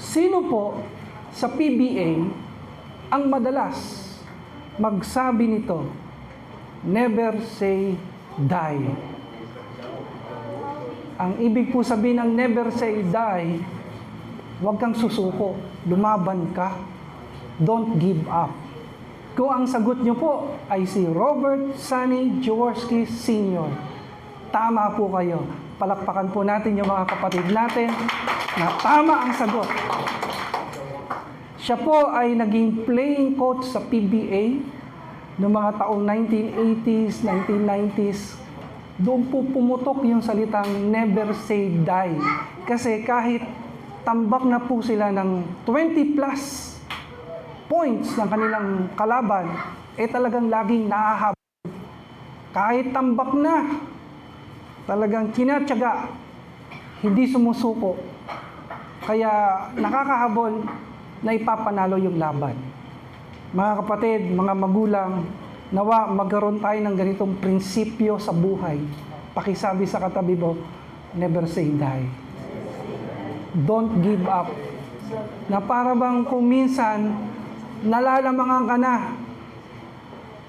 Sino po sa PBA ang madalas magsabi nito, never say die? Ang ibig po sabihin ng never say die, huwag kang susuko, lumaban ka, don't give up. Kung ang sagot nyo po ay si Robert Sunny Jaworski Sr., tama po kayo. Palakpakan po natin yung mga kapatid natin na tama ang sagot. Siya po ay naging playing coach sa PBA noong mga taong 1980s, 1990s. Doon po pumutok yung salitang never say die. Kasi kahit tambak na po sila ng 20 plus points ng kanilang kalaban, talagang laging nahahabol. Kahit tambak na, talagang kinatyaga, hindi sumusuko. Kaya nakakahabol na ipapanalo yung laban. Mga kapatid, mga magulang, nawa magkaroon tayo ng ganitong prinsipyo sa buhay. Pakisabi sa katabi mo, never say die. Don't give up. Na para bang kung minsan, nalalamangan ka na.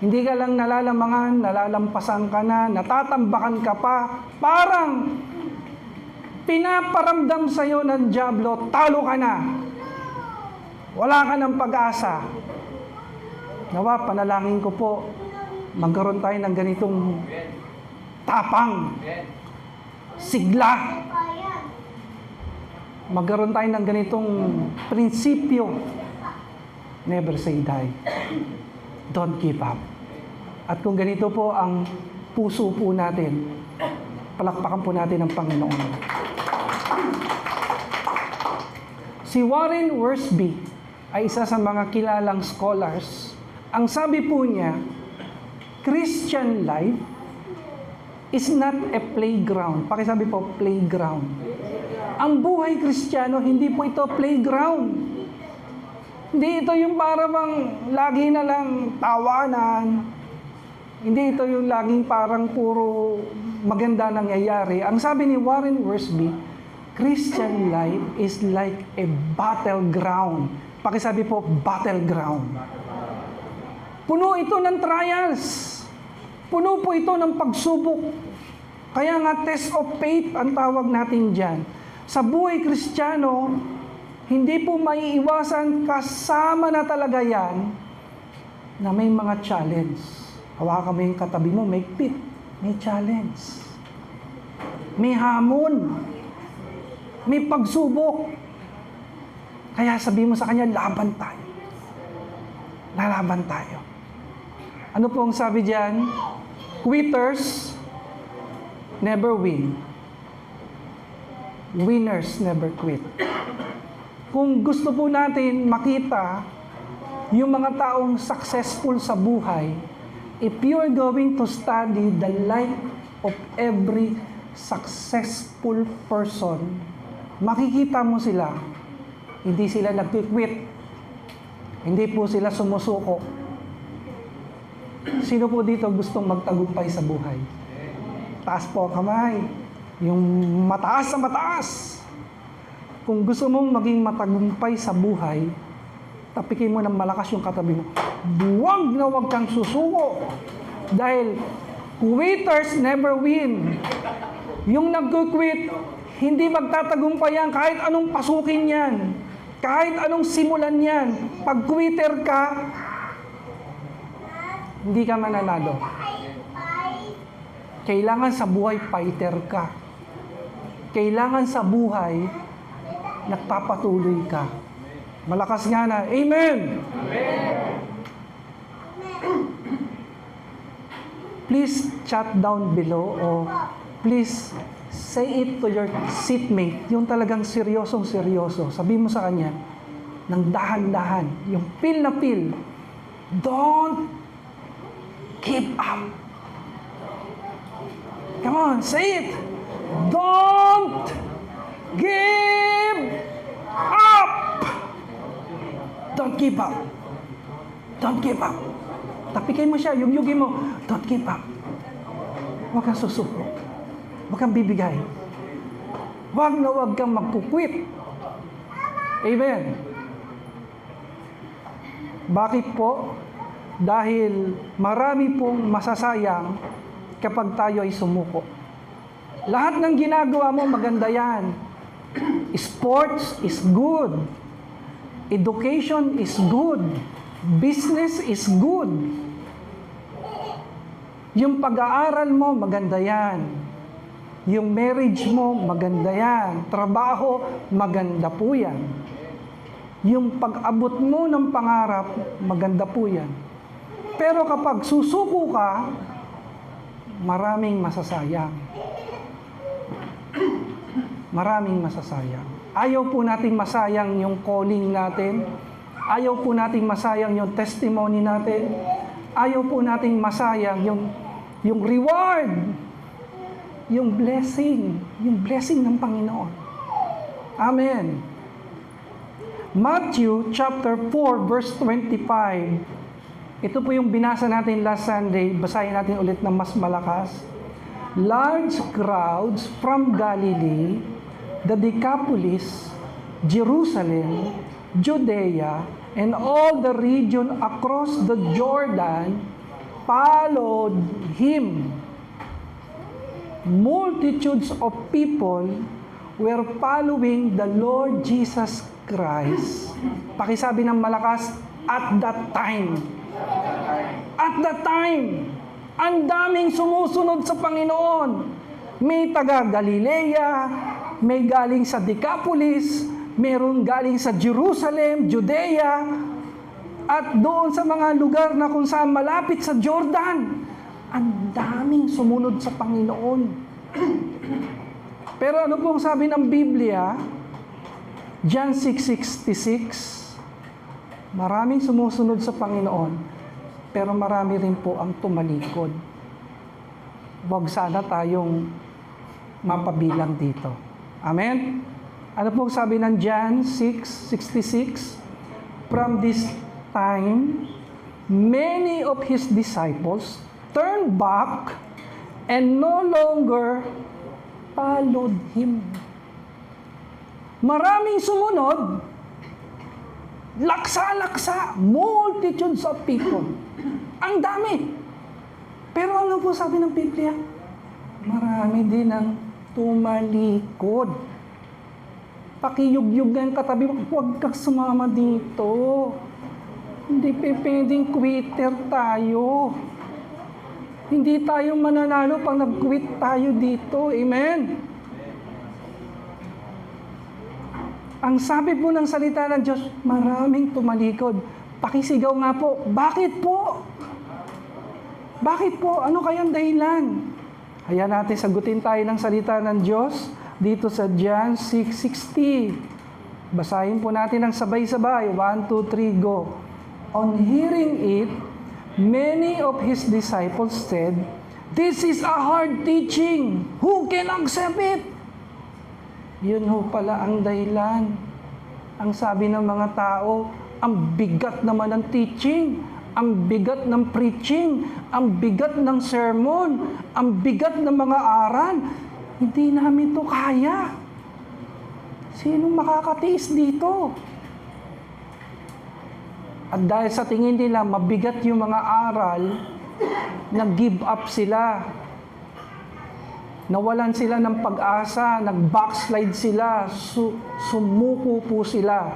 Hindi ka lang nalalamangan, nalalampasan ka na, natatambakan ka pa. Parang pinaparamdam sa'yo ng dyablo, talo ka na. Wala ka ng pag-asa. Nawa, panalangin ko po, magkaroon tayo ng ganitong tapang, sigla. Magkaroon tayo ng ganitong prinsipyo. Never say die. Don't give up. At kung ganito po ang puso po natin, palakpakan po natin ang Panginoon. Si Warren Wiersbe ay isa sa mga kilalang scholars. Ang sabi po niya, Christian life is not a playground. Pakisabi po, playground. Ang buhay Kristiyano, hindi po ito playground. Hindi ito yung para bang lagi na lang tawanan. Hindi ito yung laging parang puro maganda nangyayari. Ang sabi ni Warren Wiersbe, Christian life is like a battleground. Pakisabi po, battleground. Puno ito ng trials. Puno po ito ng pagsubok. Kaya nga test of faith ang tawag natin dyan. Sa buhay Kristiyano, hindi po maiiwasan, kasama na talaga yan, na may mga challenge. Hawakan mo yung katabi mo, may pit, may challenge. May hamon, may pagsubok. Kaya sabihin mo sa kanya, laban tayo. Lalaban tayo. Ano po ang sabi diyan? Quitters never win. Winners never quit. Kung gusto po natin makita yung mga taong successful sa buhay, if you are going to study the life of every successful person, makikita mo sila, hindi sila nag-quit. Hindi po sila sumusuko. Sino po dito gustong magtagumpay sa buhay? Taas po ang kamay. Yung mataas sa mataas. Kung gusto mong maging matagumpay sa buhay, tapikin mo ng malakas yung katabi mo. Huwag kang susuko. Dahil quitters never win. Yung nag-quit, hindi magtatagumpay yan kahit anong pasukin yan. Kahit anong simulan yan. Pag quitter ka, hindi ka mananalo. Kailangan sa buhay, fighter ka. Kailangan sa buhay, nagpapatuloy ka. Malakas nga na, Amen! Amen! Please chat down below o please say it to your seatmate. Yung talagang seryosong-seryoso. Sabihin mo sa kanya, ng dahan-dahan, yung feel na feel. Don't give up. Come on, say it. Don't give up. Don't give up. Don't give up. Tapikin mo siya, yugin mo. Don't give up. Huwag kang susuko. Huwag kang bibigay. Huwag na huwag kang magkukwit. Amen. Bakit po? Dahil marami pong masasayang kapag tayo ay sumuko. Lahat ng ginagawa mo, maganda yan. Sports is good. Education is good. Business is good. Yung pag-aaral mo, maganda yan. Yung marriage mo, maganda yan. Trabaho, maganda po yan. Yung pag-abot mo ng pangarap, maganda po yan. Pero kapag susuko ka, maraming masasayang. Maraming masasayang. Ayaw po nating masayang yung calling natin. Ayaw po nating masayang yung testimony natin. Ayaw po nating masayang yung reward, yung blessing ng Panginoon. Amen. Matthew chapter 4 verse 25. Ito po yung binasa natin last Sunday. Basahin natin ulit ng mas malakas. Large crowds from Galilee, the Decapolis, Jerusalem, Judea, and all the region across the Jordan followed him. Multitudes of people were following the Lord Jesus Christ. Pakisabi ng malakas, at that time. At that time, ang daming sumusunod sa Panginoon. May taga Galilea, may galing sa Decapolis, meron galing sa Jerusalem, Judea, at doon sa mga lugar na kung saan malapit sa Jordan. Ang daming sumunod sa Panginoon. Pero ano pong sabi ng Biblia? John 6:66, maraming sumusunod sa Panginoon, pero marami rin po ang tumalikod. Huwag sana tayong mapabilang dito. Amen? Ano po sabi ng John 6:66? From this time, many of his disciples turned back and no longer followed him. Maraming sumunod, laksa-laksa, multitudes of people. Ang dami. Pero ano po sabi ng Biblia? Marami din ang tumalikod. Pakiyugyug ng katabi mo, huwag kang sumama dito. Hindi pwedeng quitter tayo. Hindi tayo mananalo pag nag-quit tayo dito. Amen? Ang sabi po ng salita ng Diyos, maraming tumalikod. Pakisigaw nga po, bakit po? Bakit po? Ano kayang dahilan? Hayaan natin sagutin tayo ng salita ng Diyos dito sa John 6:60. Basahin po natin ng sabay-sabay. 1, 2, 3, go. On hearing it, many of his disciples said, "This is a hard teaching. Who can accept it?" Yun ho pala ang dahilan. Ang sabi ng mga tao, ang bigat naman ng teaching, ang bigat ng preaching, ang bigat ng sermon, ang bigat ng mga aral. Hindi namin to kaya. Sinong makakatiis dito? At dahil sa tingin nila, mabigat yung mga aral, nag-give up sila. Nawalan sila ng pag-asa, nag-backslide sila, sumuko po sila.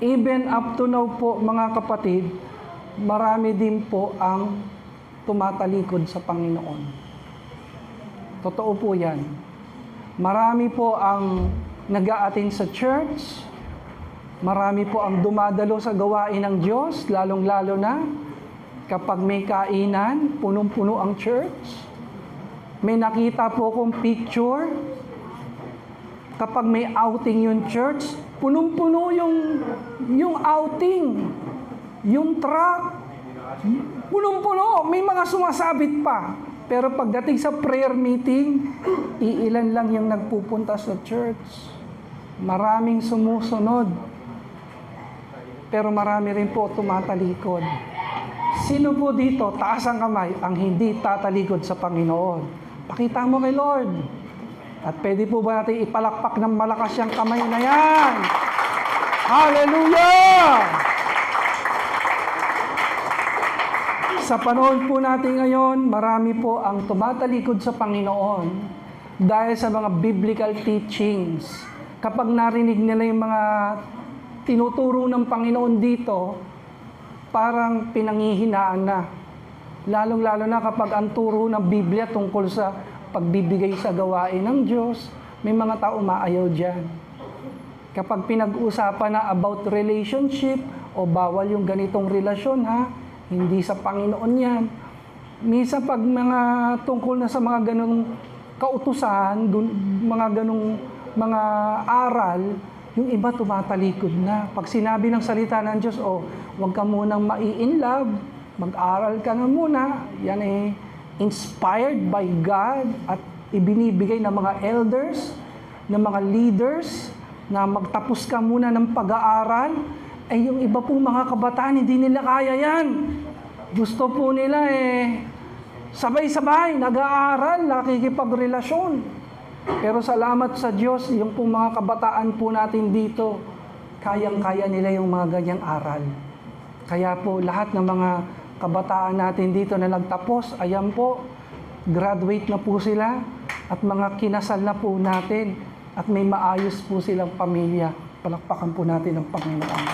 Even up to now po, mga kapatid, marami din po ang tumatalikod sa Panginoon. Totoo po yan. Marami po ang nag-a-attend sa church, marami po ang dumadalo sa gawain ng Diyos, lalong-lalo na kapag may kainan, punong-puno ang church. May nakita po akong picture. Kapag may outing yung church, punong-puno yung outing. Yung truck. Punong-puno. May mga sumasabit pa. Pero pagdating sa prayer meeting, iilan lang yung nagpupunta sa church. Maraming sumusunod. Pero marami rin po tumatalikod. Sino po dito, taas ang kamay, ang hindi tatalikod sa Panginoon? Pakita mo kay Lord. At pwede po ba natin ipalakpak ng malakas yung kamay na yan? Hallelujah! Sa panahon po natin ngayon, marami po ang tumatalikod sa Panginoon dahil sa mga biblical teachings. Kapag narinig nila yung mga tinuturo ng Panginoon dito, parang pinanghihinaan na. Lalong-lalo na kapag ang turo ng Biblia tungkol sa pagbibigay sa gawain ng Diyos, may mga tao maayaw dyan. Kapag pinag-usapan na about relationship o bawal yung ganitong relasyon hindi sa Panginoon yan. Minsan pag mga tungkol na sa mga ganong kautusan, mga ganong mga aral, yung iba tumatalikod na. Pag sinabi ng salita ng Diyos, huwag ka munang mai-inlove, mag-aral ka na muna, yan inspired by God at ibinibigay ng mga elders, ng mga leaders, na magtapos ka muna ng pag-aaral, yung iba pong mga kabataan, hindi nila kaya yan. Gusto po nila sabay-sabay, nag-aaral, nakikipagrelasyon. Pero salamat sa Diyos, yung pong mga kabataan po natin dito, kayang-kaya nila yung mga ganyang aral. Kaya po, lahat ng mga kabataan natin dito na nagtapos, ayan po, graduate na po sila at mga kinasal na po natin at may maayos po silang pamilya. Palakpakan po natin ang Panginoon.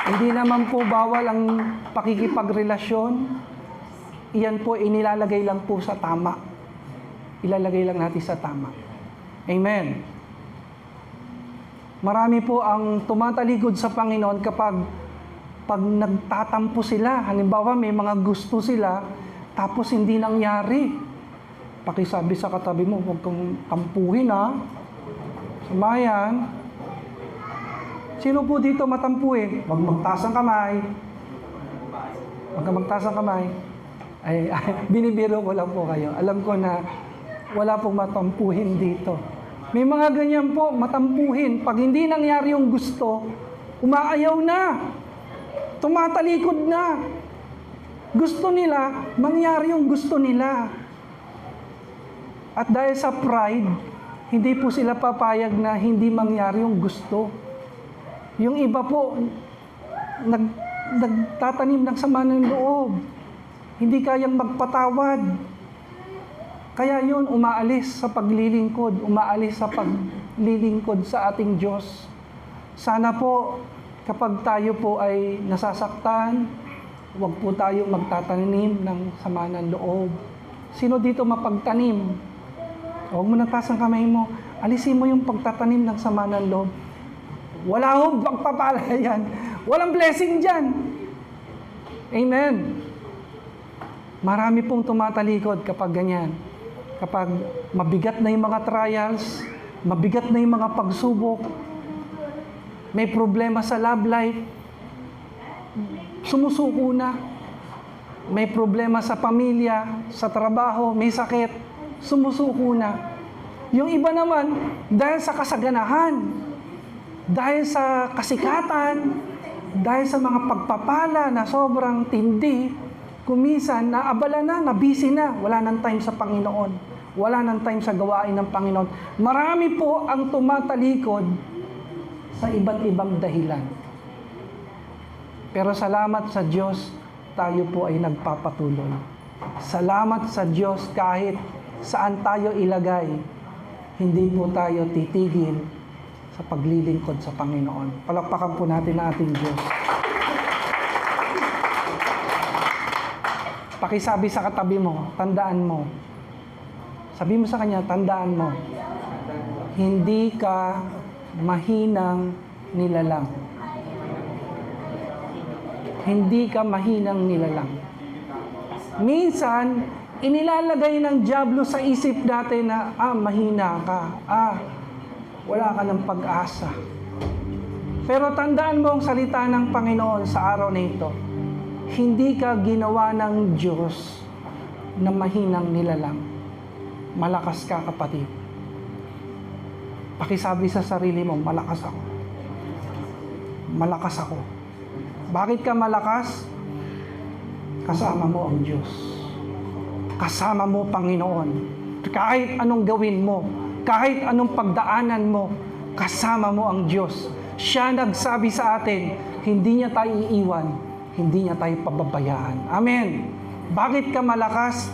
Hindi naman po bawal ang pakikipagrelasyon. Iyan po inilalagay lang po sa tama. Ilalagay lang natin sa tama. Amen. Marami po ang tumatalikod sa Panginoon kapag nagtatampo sila. Halimbawa, may mga gusto sila, tapos hindi nangyari. Pakisabi sa katabi mo, huwag kang tampuhin Samayan. Sino po dito matampuhin? Huwag magtaas ang kamay. Huwag kang magtaas ang kamay. Binibiro ko lang po kayo. Alam ko na wala pong matampuhin dito. May mga ganyan po, matampuhin. Pag hindi nangyari yung gusto, umaayaw na. Tumatalikod na. Gusto nila, mangyari yung gusto nila. At dahil sa pride, hindi po sila papayag na hindi mangyari yung gusto. Yung iba po, nagtatanim ng sama ng loob. Hindi kayang magpatawad. Kaya yun, umaalis sa paglilingkod, umaalis sa paglilingkod sa ating Diyos. Sana po, kapag tayo po ay nasasaktan, huwag po tayo magtatanim ng sama ng loob. Sino dito mapagtanim? Huwag mo nagtaas ang kamay mo. Alisin mo yung pagtatanim ng sama ng loob. Wala hong pagpapala yan. Walang blessing dyan. Amen. Marami pong tumatalikod kapag ganyan. Kapag mabigat na yung mga trials, mabigat na yung mga pagsubok, may problema sa love life, sumusuko na. May problema sa pamilya, sa trabaho, may sakit, sumusuko na. Yung iba naman, dahil sa kasaganahan, dahil sa kasikatan, dahil sa mga pagpapala na sobrang tindi, kumisan, naabala na, nabisi na, wala nang time sa Panginoon. Wala nang time sa gawain ng Panginoon. Marami po ang tumatalikod sa iba't ibang dahilan. Pero salamat sa Diyos, tayo po ay nagpapatuloy. Salamat sa Diyos kahit saan tayo ilagay, hindi po tayo titigil sa paglilingkod sa Panginoon. Palakpakan po natin ang ating Diyos. Pakisabi sa katabi mo, tandaan mo. Sabi mo sa kanya, tandaan mo. Hindi ka mahinang nilalang. Hindi ka mahinang nilalang. Minsan, inilalagay ng dyablo sa isip natin na, mahina ka. Wala ka ng pag-asa. Pero tandaan mo ang salita ng Panginoon sa araw na ito. Hindi ka ginawa ng Diyos na mahinang nilalang. Malakas ka, kapatid. Pakisabi sa sarili mo, malakas ako. Malakas ako. Bakit ka malakas? Kasama mo ang Diyos. Kasama mo, Panginoon. Kahit anong gawin mo, kahit anong pagdaanan mo, kasama mo ang Diyos. Siya nagsabi sa atin, hindi niya tayo iiwan, hindi niya tayo pababayaan. Amen. Bakit ka malakas?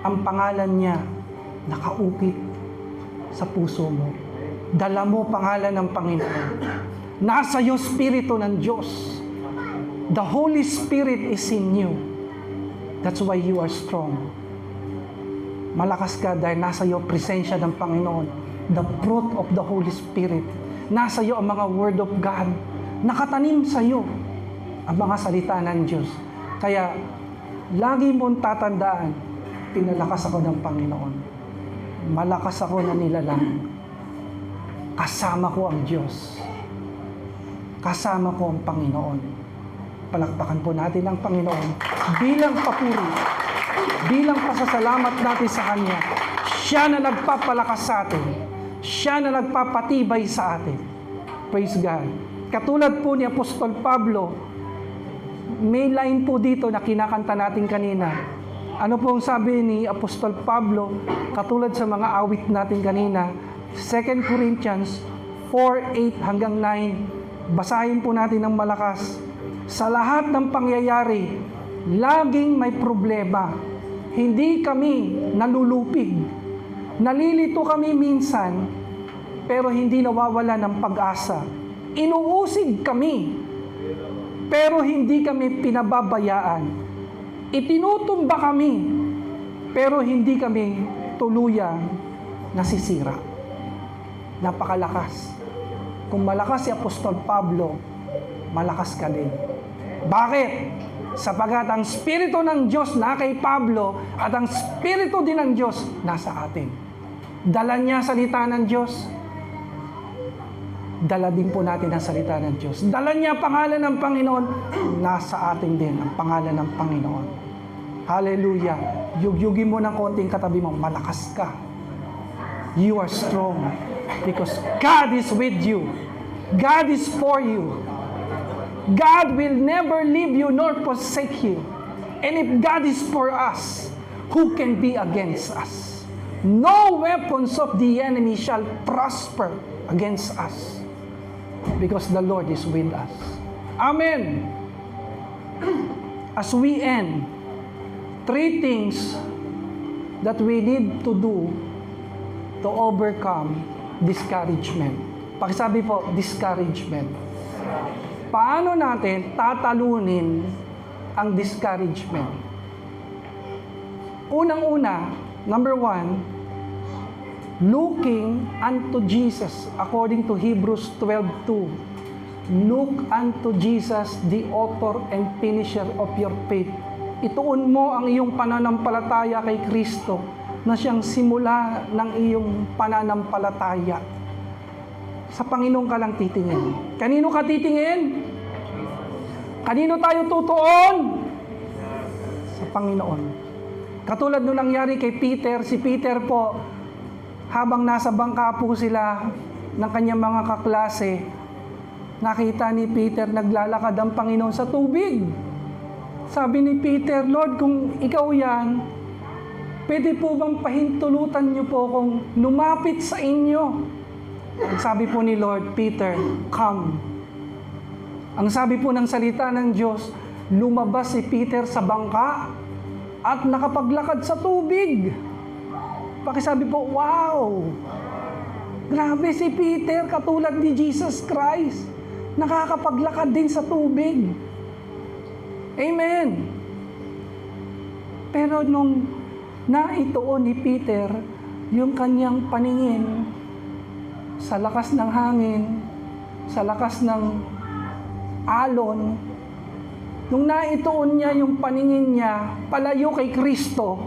Ang pangalan niya nakaukit sa puso mo. Dala mo pangalan ng Panginoon. Nasa iyo Espiritu ng Diyos. The Holy Spirit is in you. That's why you are strong. Malakas ka dahil nasa iyo presensya ng Panginoon. The fruit of the Holy Spirit. Nasa iyo ang mga Word of God. Nakatanim sa iyo ang mga salita ng Diyos. Kaya, lagi mong tatandaan, pinalakas ako ng Panginoon. Malakas ako na nilalang. Kasama ko ang Diyos. Kasama ko ang Panginoon. Palakpakan po natin ang Panginoon bilang papuri, bilang pasasalamat natin sa Kanya. Siya na nagpapalakas sa atin. Siya na nagpapatibay sa atin. Praise God. Katulad po ni Apostol Pablo, may line po dito na kinakanta natin kanina. Ano po ang sabi ni Apostol Pablo, katulad sa mga awit natin kanina, 2 Corinthians 4:8 hanggang 9. Basahin po natin ng malakas. Sa lahat ng pangyayari, laging may problema. Hindi kami nalulupig. Nalilito kami minsan, pero hindi nawawala ng pag-asa. Inuusig kami, pero hindi kami pinababayaan. Itinutumba kami, pero hindi kami tuluyang nasisira. Napakalakas. Kung malakas si Apostol Pablo, malakas ka din. Bakit? Sapagat ang Espiritu ng Diyos na kay Pablo at ang Espiritu din ng Diyos nasa atin. Dala niya salita ng Diyos. Dala din po natin ang salita ng Diyos. Dala niya pangalan ng Panginoon. Nasa atin din ang pangalan ng Panginoon. Hallelujah. Yugyugin mo ng konting katabi mo. Malakas ka. You are strong. Because God is with you. God is for you. God will never leave you nor forsake you. And if God is for us, who can be against us? No weapons of the enemy shall prosper against us. Because the Lord is with us. Amen. As we end, 3 things that we need to do to overcome discouragement. Pakisabi po, discouragement. Paano natin tatalunin ang discouragement? Unang-una, number 1, looking unto Jesus, according to Hebrews 12:2. Look unto Jesus, the author and finisher of your faith. Ituon mo ang iyong pananampalataya kay Kristo na siyang simula ng iyong pananampalataya. Sa Panginoon ka lang titingin. Kanino ka titingin? Kanino tayo tutuon? Sa Panginoon. Katulad nung nangyari kay Peter, si Peter po, habang nasa bangka po sila ng kanyang mga kaklase, nakita ni Peter naglalakad ang Panginoon sa tubig. Sabi ni Peter, Lord, kung ikaw yan, pwede po bang pahintulutan niyo po kung lumapit sa inyo? Ang sabi po ni Lord, Peter, come. Ang sabi po ng salita ng Diyos, lumabas si Peter sa bangka at nakapaglakad sa tubig. Pakisabi po, wow! Grabe si Peter, katulad ni Jesus Christ. Nakakapaglakad din sa tubig. Amen! Pero nung naituon ni Peter, yung kanyang paningin sa lakas ng hangin, sa lakas ng alon, nung naituon niya yung paningin niya palayo kay Kristo,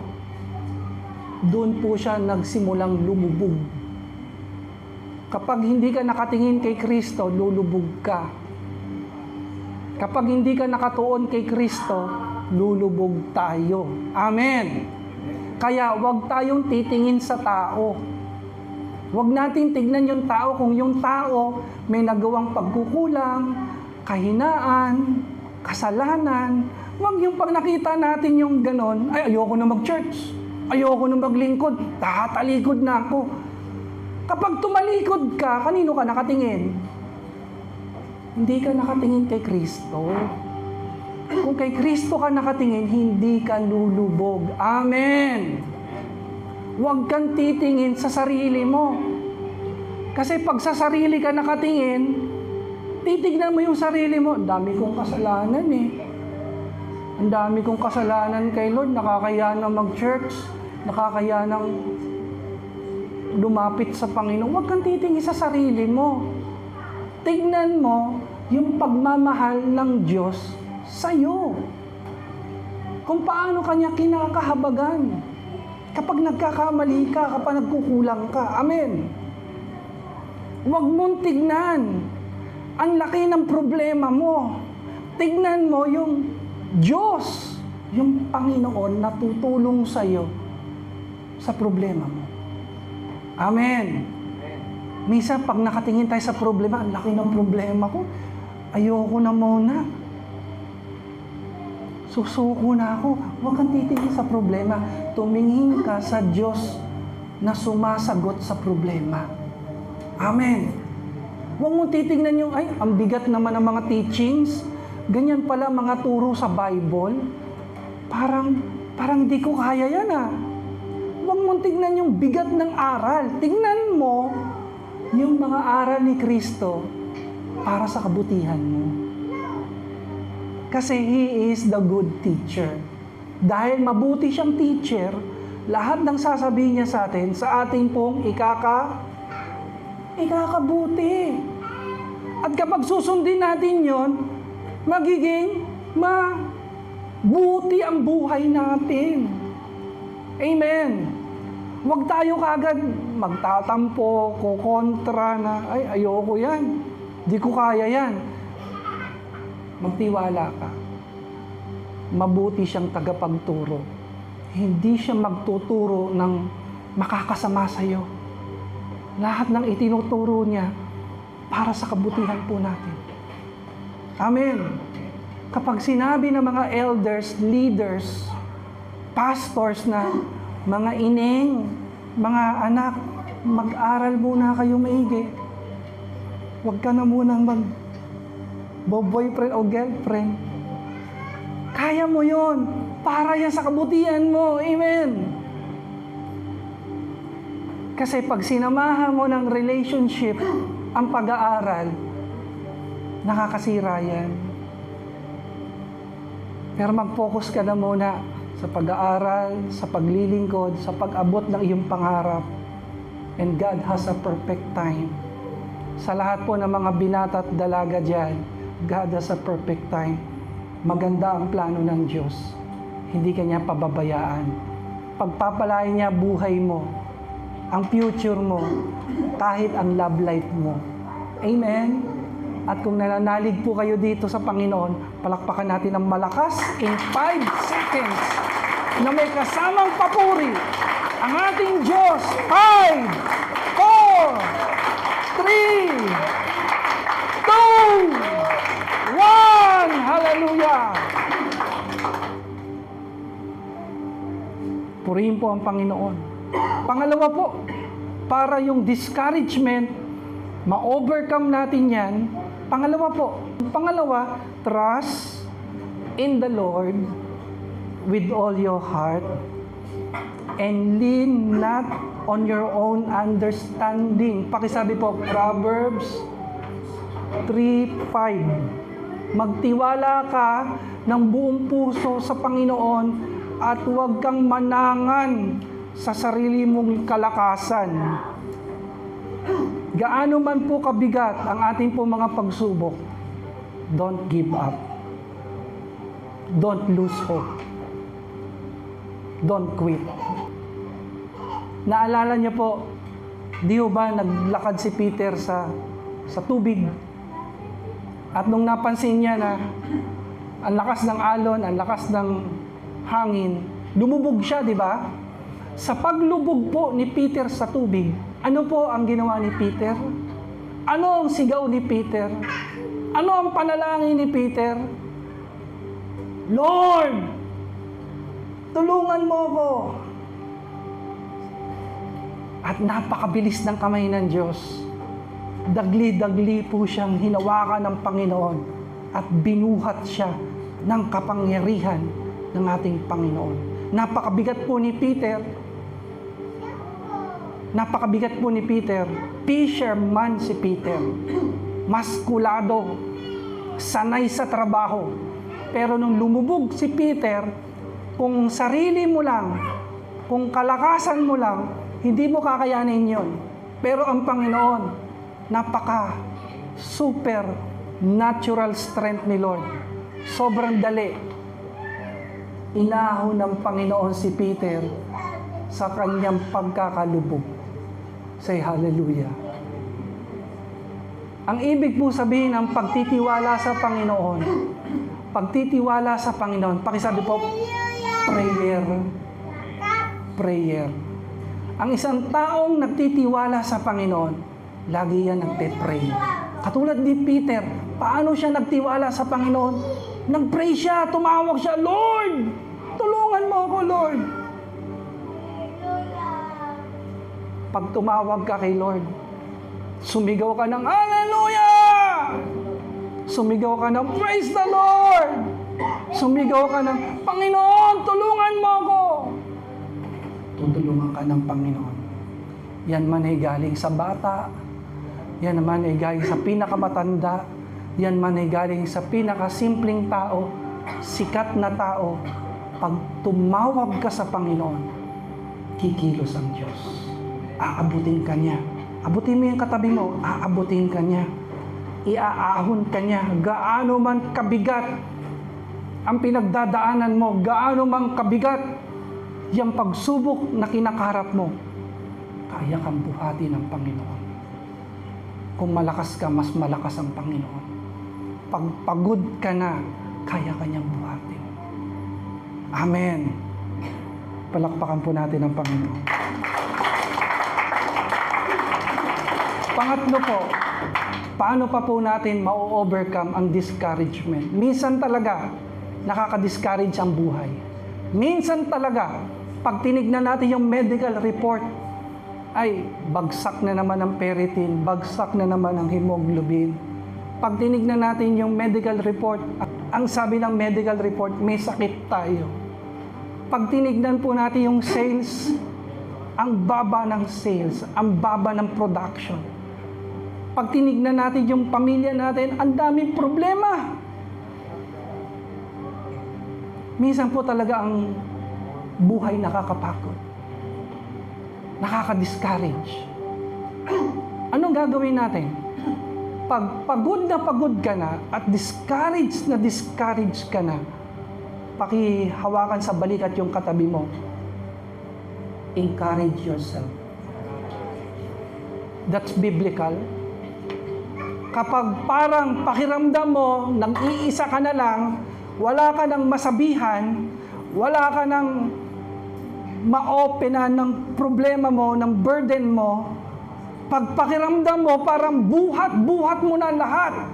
doon po siya nagsimulang lumubog. Kapag hindi ka nakatingin kay Kristo, lulubog ka. Kapag hindi ka nakatuon kay Kristo, lulubog tayo. Amen! Kaya huwag tayong titingin sa tao. Huwag natin tignan yung tao kung yung tao may nagawang pagkukulang, kahinaan, kasalanan, Huwag yung pag nakita natin yung ganon, ay ayoko na mag-church, ayoko na maglingkod, tatalikod na ako. Kapag tumalikod ka, kanino ka nakatingin? Hindi ka nakatingin kay Kristo. Kung kay Kristo ka nakatingin, hindi ka lulubog. Amen! Huwag kang titingin sa sarili mo. Kasi pag sa sarili ka nakatingin, titignan mo yung sarili mo, ang dami kong kasalanan eh. Ang dami kong kasalanan kay Lord, nakakaya na mag-church, nakakaya nang lumapit sa Panginoon. Huwag kang titingin sa sarili mo. Tignan mo yung pagmamahal ng Diyos sa'yo. Kung paano kanya kinakahabagan. Kapag nagkakamali ka, kapag nagkukulang ka. Amen. Huwag mong tignan ang laki ng problema mo. Tignan mo yung Diyos, yung Panginoon na tutulong sa iyo sa problema mo. Amen. Minsan, pag nakatingin tayo sa problema, ang laki ng problema ko, ayoko na muna. Susuko na ako. Huwag kang titingin sa problema. Tumingin ka sa Diyos na sumasagot sa problema. Amen. Huwag mong titignan yung, ay, ang bigat naman ng mga teachings. Ganyan pala mga turo sa Bible. Parang di ko kaya yan ah. Huwag mong tignan yung bigat ng aral. Tignan mo yung mga aral ni Kristo para sa kabutihan mo. Kasi He is the good teacher. Dahil mabuti siyang teacher, lahat ng sasabihin niya sa atin, sa ating pong ikakabuti. At kapag susundin natin yon, magiging mabuti ang buhay natin. Amen. Huwag tayo kagad magtatampo, kukontra na, ay, ayoko yan. Di ko kaya yan. Magtiwala ka. Mabuti siyang tagapagturo. Hindi siya magtuturo ng makakasama sa iyo. Lahat ng itinuturo niya para sa kabutihan po natin. Amen. Kapag sinabi ng mga elders, leaders, pastors na mga ineng, mga anak, mag-aral muna kayo maigi. Huwag ka na munang boyfriend o girlfriend. Kaya mo yon. Para yan sa kabutihan mo. Amen. Kasi pag sinamahan mo ng relationship ang pag-aaral, nakakasira yan. Pero mag-focus ka na muna sa pag-aaral, sa paglilingkod, sa pag-abot ng iyong pangarap. And God has a perfect time. Sa lahat po ng mga binata at dalaga dyan, God has a perfect time. Maganda ang plano ng Diyos. Hindi kanya pababayaan. Pagpapalain niya buhay mo, ang future mo, kahit ang love life mo. Amen? At kung nananalig po kayo dito sa Panginoon, palakpakan natin ng malakas in 5 seconds na may kasamang papuri ang ating Diyos. 5, 4, 3, 2, 1. Hallelujah! Purihin po ang Panginoon. Pangalawa po, para yung discouragement, ma-overcome natin yan. Pangalawa, trust in the Lord with all your heart and lean not on your own understanding. Pakisabi po, Proverbs 3:5. Magtiwala ka ng buong puso sa Panginoon at huwag kang manangan sa sarili mong kalakasan. Gaano man po kabigat ang ating po mga pagsubok, don't give up. Don't lose hope. Don't quit. Naalala niyo po, di ba naglakad si Peter sa tubig? At nung napansin niya na ang lakas ng alon, ang lakas ng hangin, lumubog siya, di ba? Sa paglubog po ni Peter sa tubig, ano po ang ginawa ni Peter? Ano ang sigaw ni Peter? Ano ang panalangin ni Peter? Lord, tulungan mo ko. At napakabilis ng kamay ng Diyos. Dagli-dagli po siyang hinawakan ng Panginoon at binuhat siya ng kapangyarihan ng ating Panginoon. Napakabigat po ni Peter. Napakabigat po ni Peter. Fisherman si Peter. Maskulado. Sanay sa trabaho. Pero nung lumubog si Peter, kung sarili mo lang, kung kalakasan mo lang, hindi mo kakayanin yon. Pero ang Panginoon, super natural strength ni Lord. Sobrang dali. Inahon ng Panginoon si Peter sa kanyang pagkakalubog. Say hallelujah. Ang ibig po sabihin ng pagtitiwala sa Panginoon, pagtitiwala sa Panginoon, pakisabi po, prayer. Prayer. Ang isang taong nagtitiwala sa Panginoon, lagi yan nagpe-pray. Katulad ni Peter, paano siya nagtiwala sa Panginoon? Nag-pray siya, tumawag siya, Lord, tulungan mo ako, Lord. Pag tumawag ka kay Lord, sumigaw ka ng Hallelujah! Sumigaw ka ng Praise the Lord! Sumigaw ka ng Panginoon, tulungan mo ako! Tutulungan ka ng Panginoon. Yan man ay galing sa bata, yan man ay galing sa pinakamatanda, yan man ay galing sa pinakasimpleng tao, sikat na tao. Pag tumawag ka sa Panginoon, kikilos ang Diyos. Aabutin ka niya. Abutin mo yung katabi mo, aabutin ka niya. Iaahon ka niya. Gaano man kabigat ang pinagdadaanan mo, gaano man kabigat yung pagsubok na kinakaharap mo, kaya kang buhatin ng Panginoon. Kung malakas ka, mas malakas ang Panginoon. Pag pagod ka na, kaya kanyang buhatin. Amen. Palakpakan po natin ang Panginoon. Pangatlo po, paano pa po natin ma-overcome ang discouragement? Minsan talaga, nakaka-discourage ang buhay. Minsan talaga, pag tinignan natin yung medical report, ay bagsak na naman ang ferritin, bagsak na naman ang hemoglobin. Pag tinignan natin yung medical report, ang sabi ng medical report, may sakit tayo. Pag tinignan po natin yung sales, ang baba ng sales, ang baba ng production. Pag tinignan natin yung pamilya natin, ang daming problema. Minsan po talaga ang buhay nakakapagod. Nakaka-discourage. Anong gagawin natin? Pag pagod ka na at discourage ka na, pakihawakan sa balikat yung katabi mo. Encourage yourself. That's biblical. Kapag parang pakiramdam mo, nag-iisa ka na lang, wala ka nang masabihan, wala ka nang ma-openan ng problema mo, ng burden mo, pag pakiramdam mo, parang buhat mo na lahat.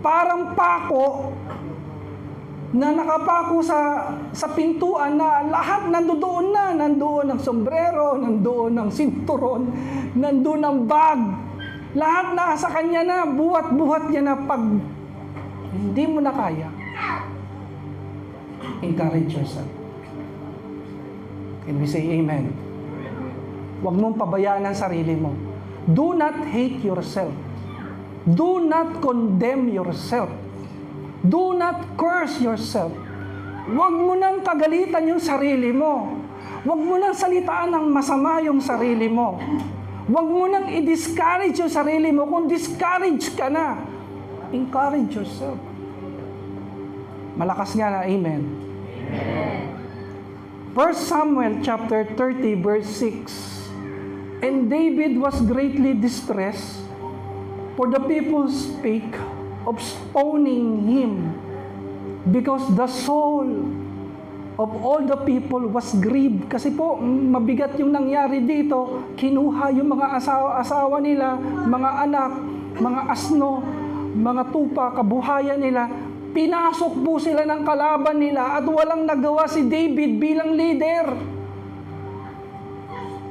Parang pako na nakapako sa pintuan na lahat nandoon na. Nandoon ang sombrero, nandoon ang sinturon, nandoon ang bag. Lahat nasa kanya na, buhat niya na. Pag hindi mo na kaya, encourage yourself. Can we say amen? Huwag mong pabayaan ang sarili mo. Do not hate yourself. Do not condemn yourself. Do not curse yourself. Huwag mo nang kagalitan yung sarili mo. Huwag mo nang salitaan ng masama yung sarili mo. Huwag mo nang i-discourage yung sarili mo kung discourage ka na. Encourage yourself. Malakas nga na, amen. Amen. 1 Samuel chapter 30 verse 6. And David was greatly distressed, for the people spake of stoning him, because the soul of all the people was grieved. Kasi po, mabigat yung nangyari dito. Kinuha yung mga asawa nila, mga anak, mga asno, mga tupa, kabuhayan nila, Pinasok po sila ng kalaban nila at walang nagawa si David bilang leader.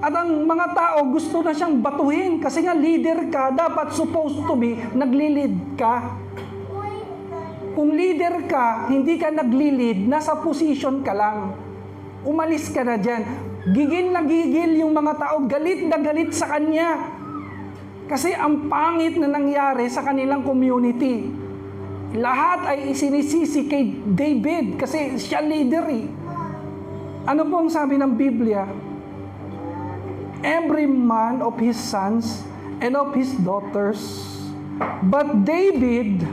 At ang mga tao gusto na siyang batuhin kasi nga leader ka, dapat supposed to be naglilid ka. Kung leader ka, hindi ka naglilid, nasa position ka lang. Umalis ka na dyan. Gigil na gigil yung mga tao, galit na galit sa kanya. Kasi ang pangit na nangyari sa kanilang community. Lahat ay isinisisi kay David kasi siya leader eh. Ano po ang sabi ng Biblia? Every man of his sons and of his daughters, but David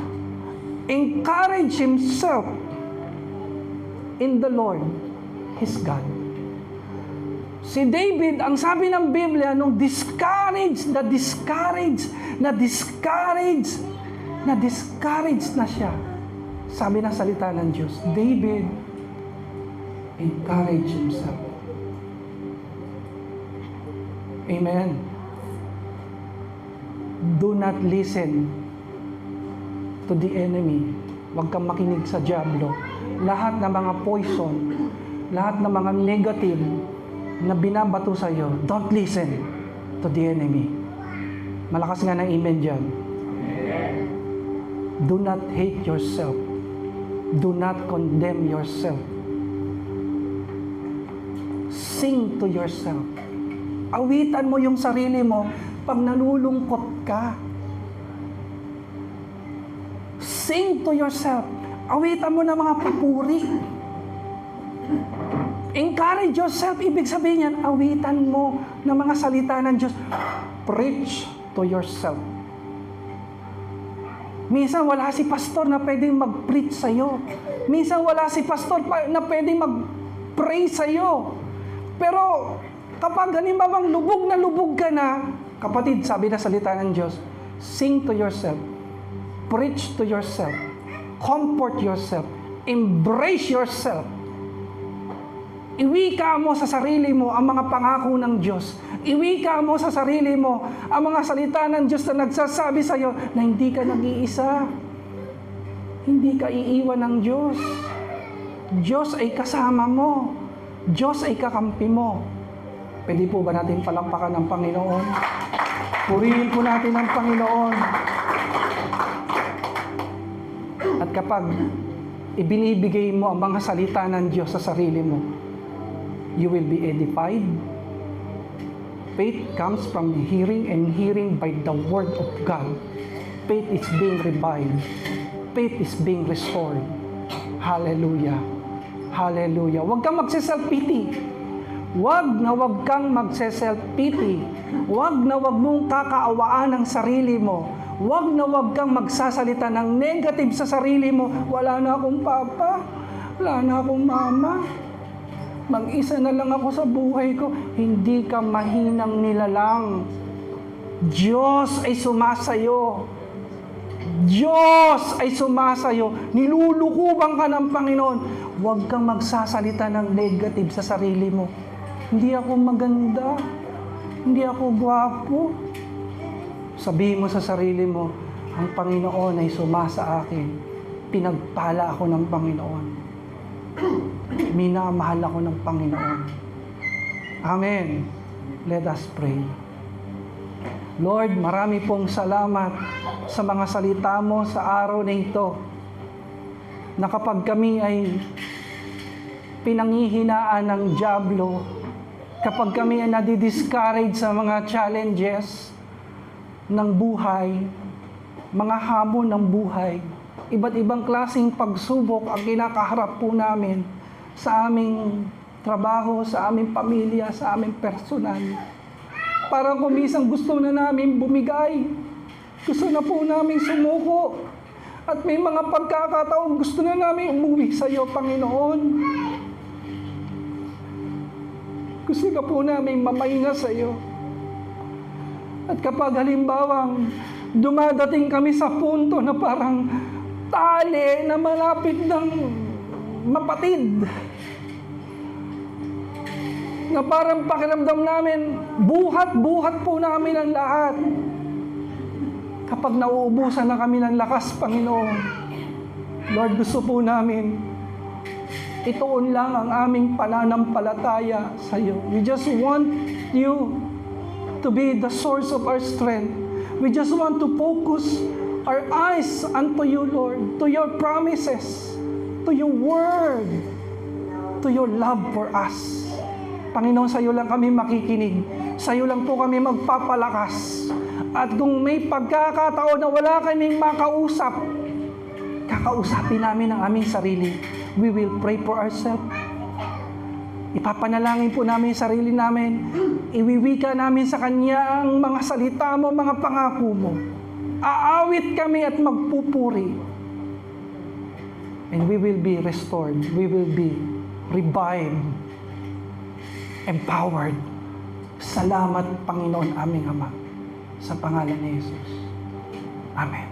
encouraged himself in the Lord, his God. Si David, ang sabi ng Biblia, nung discouraged na siya, sabi ng salita ng Diyos, David encouraged himself. Amen. Do not listen to the enemy. Huwag kang makinig sa diablo. Lahat ng mga poison, lahat ng mga negative na binabato sa iyo, don't listen to the enemy. Malakas nga ng amen dyan. Do not hate yourself. Do not condemn yourself. Sing to yourself. Awitan mo yung sarili mo pag nalulungkot ka. Sing to yourself. Awitan mo ng mga papuri. Encourage yourself. Ibig sabihin yan, awitan mo ng mga salita ng Diyos. Preach to yourself. Minsan wala si pastor na pwedeng mag-preach sa'yo. Minsan wala si pastor na pwedeng mag-pray sa'yo. Pero kapag halimbawa lubog na lubog ka na, kapatid, sabi na salita ng Diyos, sing to yourself, preach to yourself, comfort yourself, embrace yourself. Iwika mo sa sarili mo ang mga pangako ng Diyos. Iwika mo sa sarili mo ang mga salita ng Diyos na nagsasabi sa iyo na hindi ka nag-iisa. Hindi ka iiwan ng Diyos. Diyos ay kasama mo. Diyos ay kakampi mo. Pwede po ba natin palampakan ng Panginoon? Purihin po natin ang Panginoon. At kapag ibinibigay mo ang mga salita ng Diyos sa sarili mo, you will be edified. Faith comes from hearing, and hearing by the Word of God. Faith is being revived. Faith is being restored. Hallelujah. Hallelujah. Huwag kang magse-self-pity. Huwag kang magse-self-pity. Huwag mong kakaawaan ang sarili mo. Huwag kang magsasalita ng negative sa sarili mo. Wala na akong papa. Wala na akong mama. Mag-isa na lang ako sa buhay ko. Hindi ka mahinang nilalang. Diyos ay sumasayo. Diyos ay sumasayo. Nilulukuban ka ng Panginoon. Huwag kang magsasalita ng negative sa sarili mo. Hindi ako maganda. Hindi ako gwapo. Sabihin mo sa sarili mo, ang Panginoon ay sumasa akin. Pinagpala ako ng Panginoon. Minamahal ako ng Panginoon. Amen. Let us pray. Lord, marami pong salamat sa mga salita mo sa araw na ito, na kapag kami ay pinanghihinaan ng dyablo, kapag kami ay nadi-discourage sa mga challenges ng buhay, mga hamon ng buhay, iba't ibang klaseng pagsubok ang kinakaharap po namin sa aming trabaho, sa aming pamilya, sa aming personal. Parang kumisang gusto na namin bumigay. Gusto na po namin sumuko. At may mga pagkakataon gusto na namin umuwi sa iyo, Panginoon. Gusto na po namin mamahinga sa iyo. At kapag halimbawang dumadating kami sa punto na parang tali na malapit ng mapatid, na parang pakiramdam namin, buhat-buhat po namin ang lahat. Kapag nauubusan na kami ng lakas, Panginoon, Lord, gusto po namin ituon lang ang aming pananampalataya sa iyo. We just want you to be the source of our strength. We just want to focus our eyes unto you, Lord, to your promises, to your word, to your love for us. Panginoon, sa iyo lang kami makikinig. Sa iyo lang po kami magpapalakas. At kung may pagkakataon na wala kaming makausap, kakausapin namin ang aming sarili. We will pray for ourselves. Ipapanalangin po namin yung sarili namin. Iwiwika namin sa Kanya ang mga salita mo, mga pangako mo. Aawit kami at magpupuri. And we will be restored. We will be revived. Empowered. Salamat, Panginoon aming Ama. Sa pangalan ni Jesus. Amen.